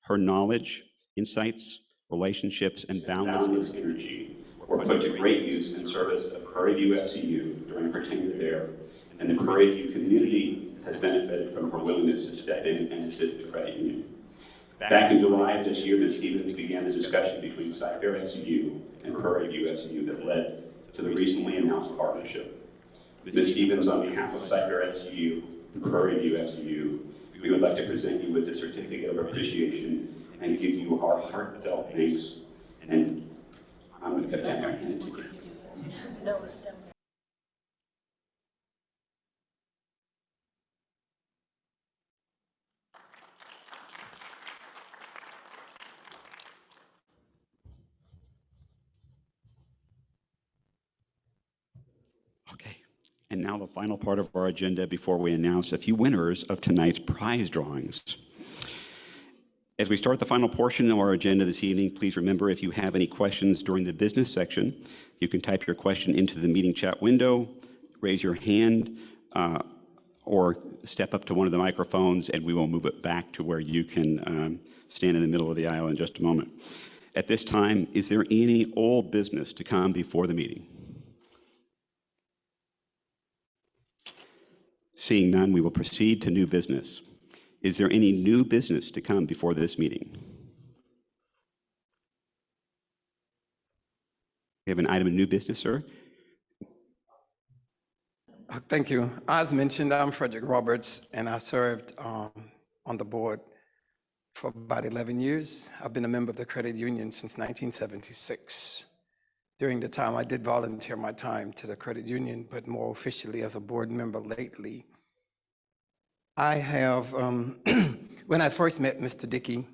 Her knowledge, insights, relationships, and boundless energy were put to great use in service of Prairie View FCU during her tenure there, and the Prairie View community has benefited from her willingness to step in and assist the credit union. Back in July of this year, Ms. Stevens began the discussion between Cy-Fair FCU and Prairie View FCU that led to the recently announced partnership. Ms. Stevens, on behalf of Cy-Fair FCU and Prairie View FCU, we would like to present you with a certificate of appreciation and give you our heartfelt thanks. And I'm going to cut that and hand it to you. Okay, and now the final part of our agenda before we announce a few winners of tonight's prize drawings. As we start the final portion of our agenda this evening, please remember if you have any questions during the business section, you can type your question into the meeting chat window, raise your hand, or step up to one of the microphones and we will move it back to where you can stand in the middle of the aisle in just a moment. At this time, is there any old business to come before the meeting? Seeing none, we will proceed to new business. Is there any new business to come before this meeting? We have an item of new business, sir. Thank you. As mentioned, I'm Frederick Roberts, and I served on the board for about 11 years. I've been a member of the credit union since 1976. During the time, I did volunteer my time to the credit union, but more officially as a board member lately. I have, when I first met Mr. Dickey,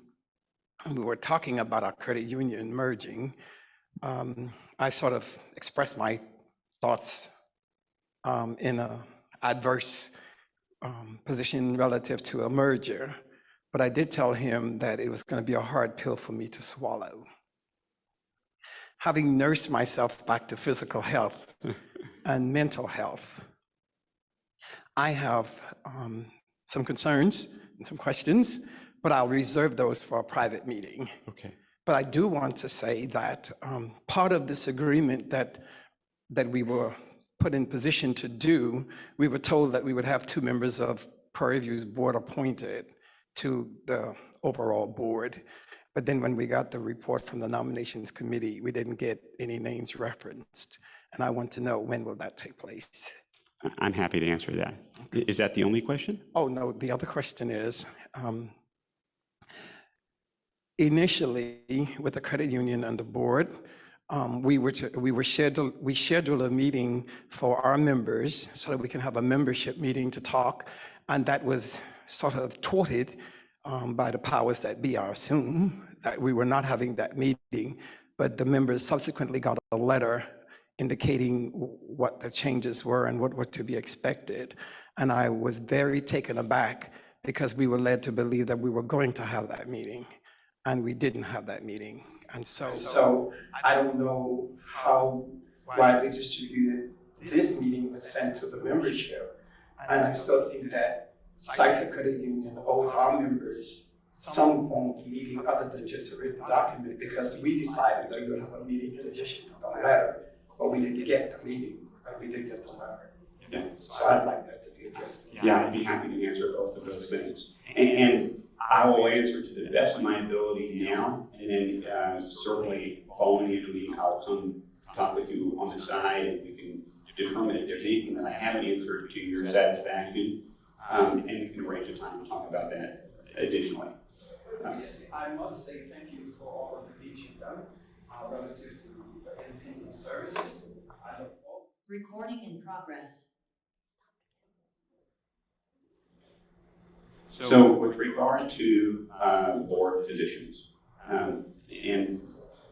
we were talking about our credit union merging. I sort of expressed my thoughts in an adverse position relative to a merger, but I did tell him that it was going to be a hard pill for me to swallow. Having nursed myself back to physical health and mental health, I have some concerns and some questions, but I'll reserve those for a private meeting. Okay. But I do want to say that part of this agreement that we were put in position to do, we were told that we would have 2 members of Prairie View's board appointed to the overall board. But then when we got the report from the Nominations Committee, we didn't get any names referenced. And I want to know, when will that take place? I'm happy to answer that. Is that the only question? Oh, no, the other question is, initially with the credit union and the board, we scheduled a meeting for our members so that we can have a membership meeting to talk. And that was sort of thwarted by the powers that be, I assume, that we were not having that meeting, but the members subsequently got a letter indicating what the changes were and what were to be expected. And I was very taken aback because we were led to believe that we were going to have that meeting, and we didn't have that meeting. And so I don't know how widely distributed this meeting was sent to the membership. And I still think that Cy-Fair Credit Union owes our members some form of meeting other than just a written document, because we decided that we would have a meeting in addition to the letter, but we didn't get the meeting, but we did get the letter. Yeah. So I'd like that to be addressed. Yeah, I'd be happy to answer both of those things. And I will answer to the best of my ability now, and then certainly following the meeting, I'll come talk with you on the side, and we can determine if there's anything that I haven't answered to your satisfaction, and we can arrange a time to talk about that additionally. Yes, I must say thank you for all of the things you've done relative to the independent services. Recording in progress. So with regard to board positions, and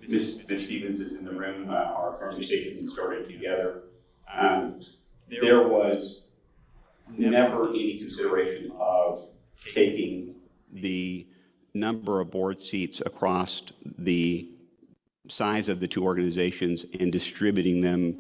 Ms. Stevens is in the room, our conversation started together. There was never any consideration of taking the number of board seats across the size of the 2 organizations and distributing them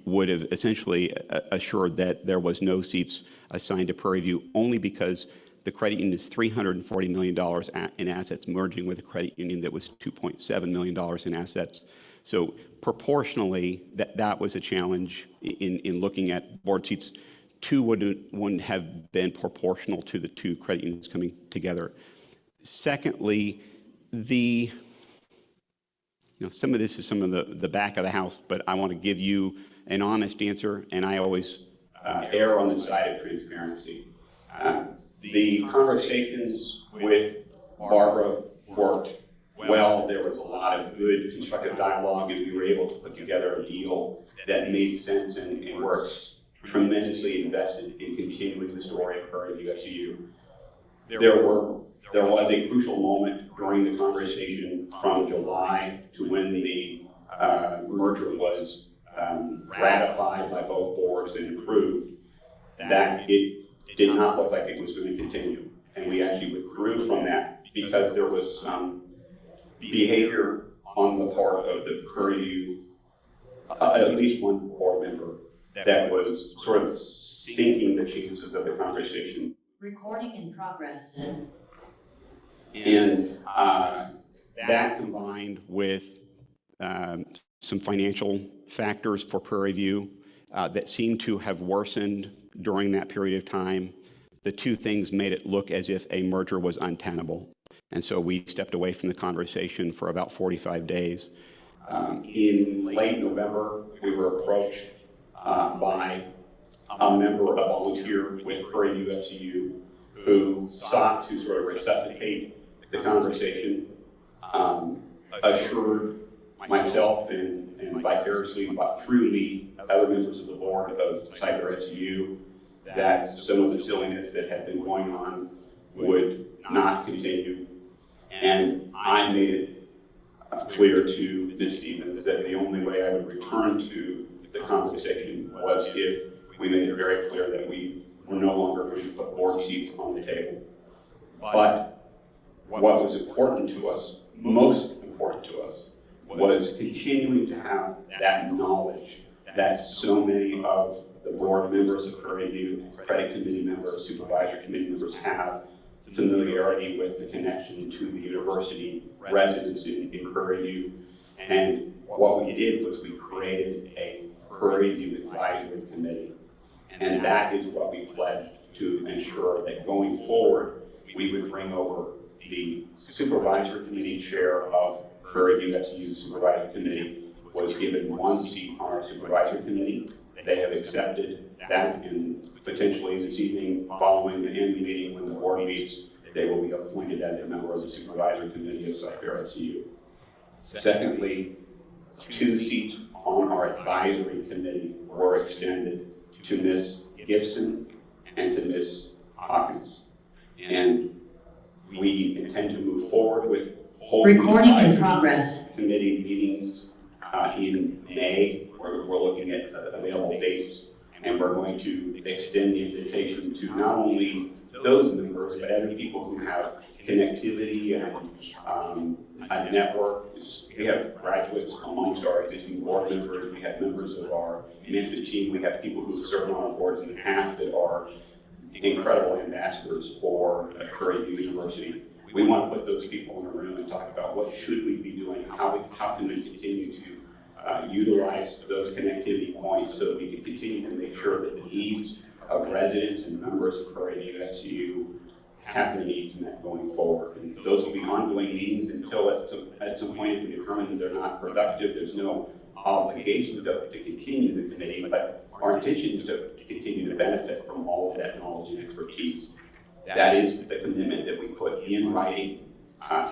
would have essentially assured that there was no seats assigned to Prairie View, only because the credit union is $340 million in assets, merging with a credit union that was $2.7 million in assets. So proportionally, that was a challenge in looking at board seats two wouldn't have been proportional to the two credit unions coming together. Secondly, some of this is some of the back of the house, but I want to give you an honest answer, and I always err on the side of transparency. The conversations with Barbara worked well. There was a lot of good constructive dialogue, and we were able to put together a deal that made sense and works tremendously invested in continuing the story of Prairie View FCU. There was a crucial moment during the conversation from July to when the merger was ratified by both boards and approved, that it did not look like it was going to continue. And we actually withdrew from that because there was some behavior on the part of the Prairie View, at least one board member, that was sort of sinking the chances of the conversation. Recording in progress. And that combined with some financial factors for Prairie View that seemed to have worsened during that period of time, the two things made it look as if a merger was untenable. And so we stepped away from the conversation for about 45 days. In late November, we were approached by a member, a volunteer with Prairie View FCU, who sought to sort of resuscitate the conversation, assured myself and vicariously, but through me, other members of the board of Cy-Fair FCU, that some of the silliness that had been going on would not continue. And I made it clear to Ms. Stevens that the only way I would return to the conversation was if we made it very clear that we were no longer going to put board seats on the table. But what was important to us, most important to us, was continuing to have that knowledge that so many of the board members of Prairie View, credit committee members, supervisor committee members have familiarity with the connection to the university residents in Prairie View. And what we did was we created a Prairie View advisory committee. And that is what we pledged to ensure that going forward, we would bring over the supervisor committee chair of Prairie View FCU supervisor committee was given one seat on our supervisor committee. They have accepted that, and potentially this evening, following the end meeting when the board meets, they will be appointed as a member of the supervisor committee of Cy-Fair FCU. Secondly, 2 seats on our advisory committee were extended to Ms. Gibson and to Ms. Hawkins. And we intend to move forward with holding Recording in advisory progress. committee meetings in May, where we're looking at available dates, and we're going to extend the invitation to not only those members, but other people who have connectivity and a network. We have graduates amongst our existing board members. We have members of our management team. We have people who've served on our boards in the past that are incredible ambassadors for Prairie View University. We want to put those people in a room and talk about what should we be doing, how can we continue to utilize those connectivity points so that we can continue to make sure that the needs of residents and members of Prairie View FCU have their needs met going forward. And those will be ongoing meetings until at some point if we determine that they're not productive, there's no obligation to continue the committee, but our intention is to continue to benefit from all of that knowledge and expertise. That is the commitment that we put in writing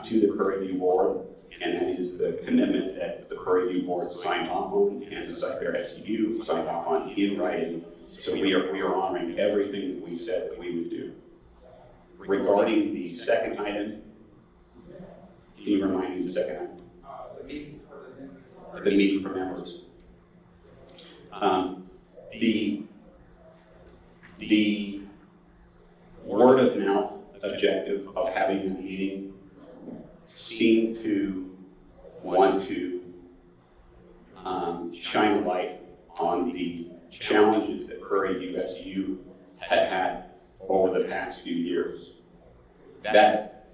to the Prairie View board, and that is the commitment that the Prairie View board signed off on and the Cy-Fair FCU signed off on in writing. So we are honoring everything that we said that we would do. Regarding the second item, can you remind me the second item? The meeting for members. The word of mouth objective of having the meeting seemed to want to shine a light on the challenges that Prairie View FCU had had over the past few years. That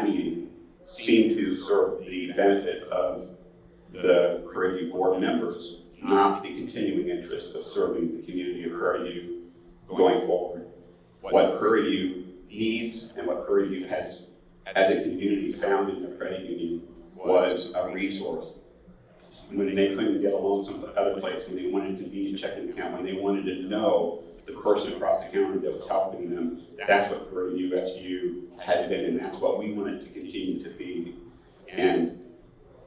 meeting seemed to serve the benefit of the Prairie View board members, not the continuing interest of serving the community of Prairie View going forward. What Prairie View needs and what Prairie View has, as a community, found in the credit union was a resource. When they couldn't get a loan some other place, when they wanted a convenient checking account, when they wanted to know the person across the counter that was helping them, that's what Prairie View FCU has been, and that's what we wanted to continue to be. And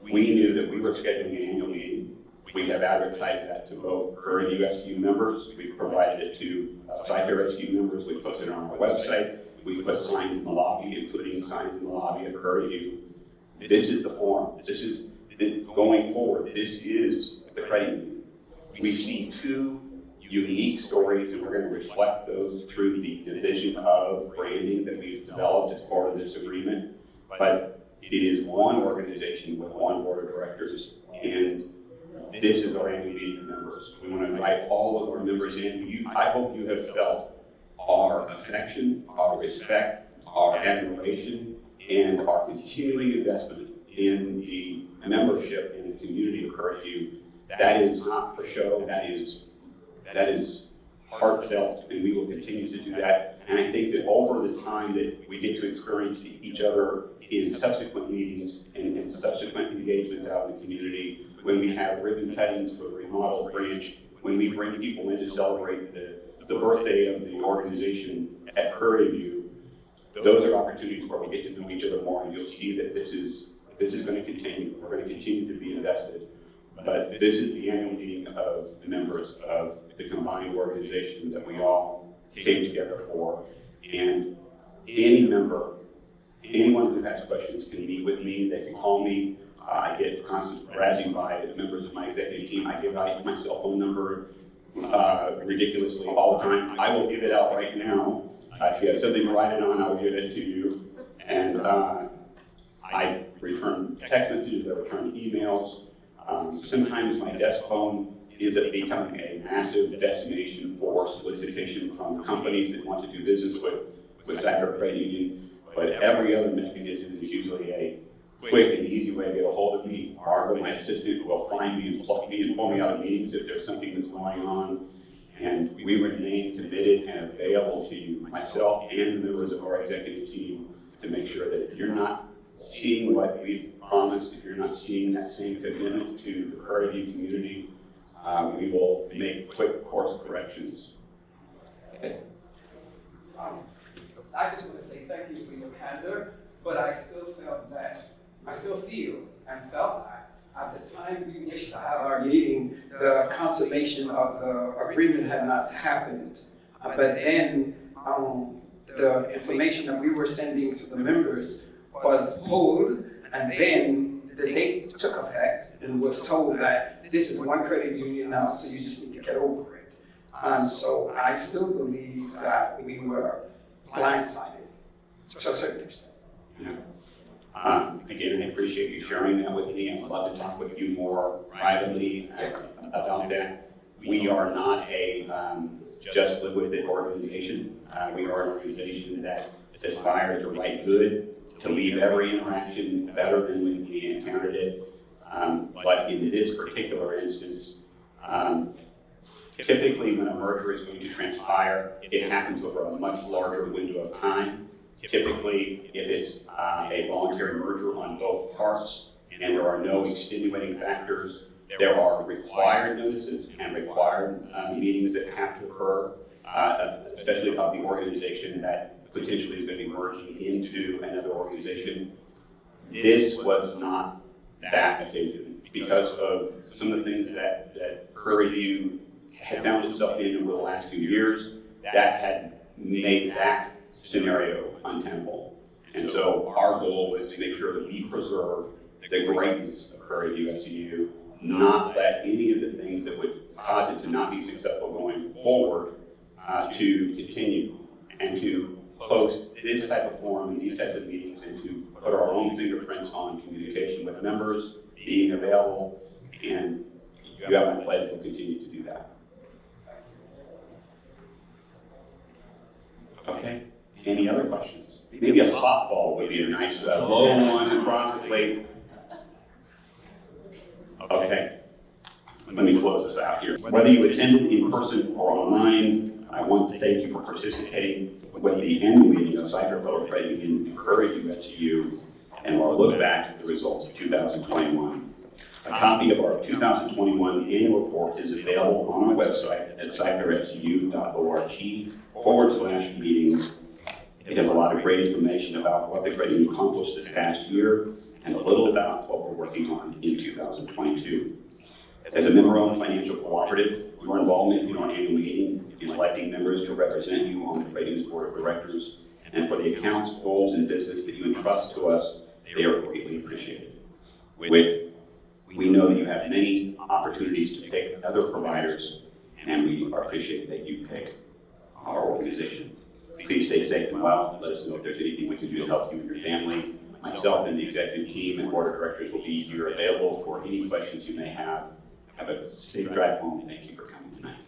we knew that we were scheduling an annual meeting. We have advertised that to both Prairie View FCU members. We provided it to Cy-Fair FCU members. We posted it on our website. We put signs in the lobby, including signs in the lobby at Prairie View. This is the forum. This is going forward. This is the credit union. We see two unique stories, and we're going to reflect those through the division of branding that we've developed as part of this agreement. But it is one organization with one board of directors, and this is our annual meeting of members. We want to invite all of our members in. I hope you have felt our affection, our respect, our admiration, and our continuing investment in the membership in the community of Prairie View. That is not for show. That is heartfelt, and we will continue to do that. And I think that over the time that we get to experience each other in subsequent meetings and subsequent engagements out in the community, when we have ribbon cuttings for the remodeled branch, when we bring people in to celebrate the birthday of the organization at Prairie View, those are opportunities where we get to know each other more, and you'll see that this is going to continue. We're going to continue to be invested. But this is the annual meeting of the members of the combined organization that we all came together for. And any member, anyone who has questions can meet with me. They can call me. I get constant harassing by members of my executive team. I give out my cell phone number ridiculously all the time. I will give it out right now. If you have something to write it on, I will give it to you. And I return text messages, I return emails. Sometimes my desk phone ends up becoming a massive destination for solicitation from companies that want to do business with Cy-Fair Credit Union. But every other mechanism is usually a quick and easy way to get a hold of me. Margo, my assistant, will find me and pluck me and pull me out of meetings if there's something that's going on. And we remain committed and available to you, myself and the members of our executive team, to make sure that if you're not seeing what we've promised, if you're not seeing that same commitment to the Prairie View community, we will make quick course corrections. Okay. I just want to say thank you for your candor, but I still feel and felt that at the time we wished to have our meeting, the consummation of the agreement had not happened. But then the information that we were sending to the members was pulled, and then the date took effect and was told that this is one credit union now, so you just need to get over it. And so I still believe that we were blindsided to a certain extent. Yeah. Again, I appreciate you sharing that with me. I'd love to talk with you more privately about that. We are not a just live with it organization. We are an organization that aspires to write good, to leave every interaction better than when we encountered it. But in this particular instance, typically when a merger is going to transpire, it happens over a much larger window of time. Typically, if it's a voluntary merger on both parts and there are no extenuating factors, there are required notices and required meetings that have to occur, especially of the organization that potentially is going to be merging into another organization. This was not that occasion because of some of the things that Prairie View had found itself in over the last few years that had made that scenario untenable. And so our goal was to make sure that we preserve the greatness of Prairie View FCU, not let any of the things that would cause it to not be successful going forward to continue, and to host this type of forum and these types of meetings, and to put our own fingerprints on communication with members, being available, and you have my pledge, we'll continue to do that. Okay, any other questions? Maybe a softball would be a nice low one across the plate. Okay, let me close this out here. Whether you attended in person or online, I want to thank you for participating with the annual meeting of Cy-Fair Federal Credit Union FCU and our look back at the results of 2021. A copy of our 2021 annual report is available on our website at cyferfcu.org/meetings. It has a lot of great information about what the credit union accomplished this past year and a little about what we're working on in 2022. As a member-owned financial cooperative, your involvement in our annual meeting, in electing members to represent you on the credit union's board of directors, and for the accounts, goals, and business that you entrust to us, they are greatly appreciated. We know that you have many opportunities to pick other providers, and we appreciate that you pick our organization. Please stay safe and well, and let us know if there's anything we can do to help you and your family. Myself and the executive team and board of directors will be here available for any questions you may have. Have a safe drive home. Thank you for coming tonight.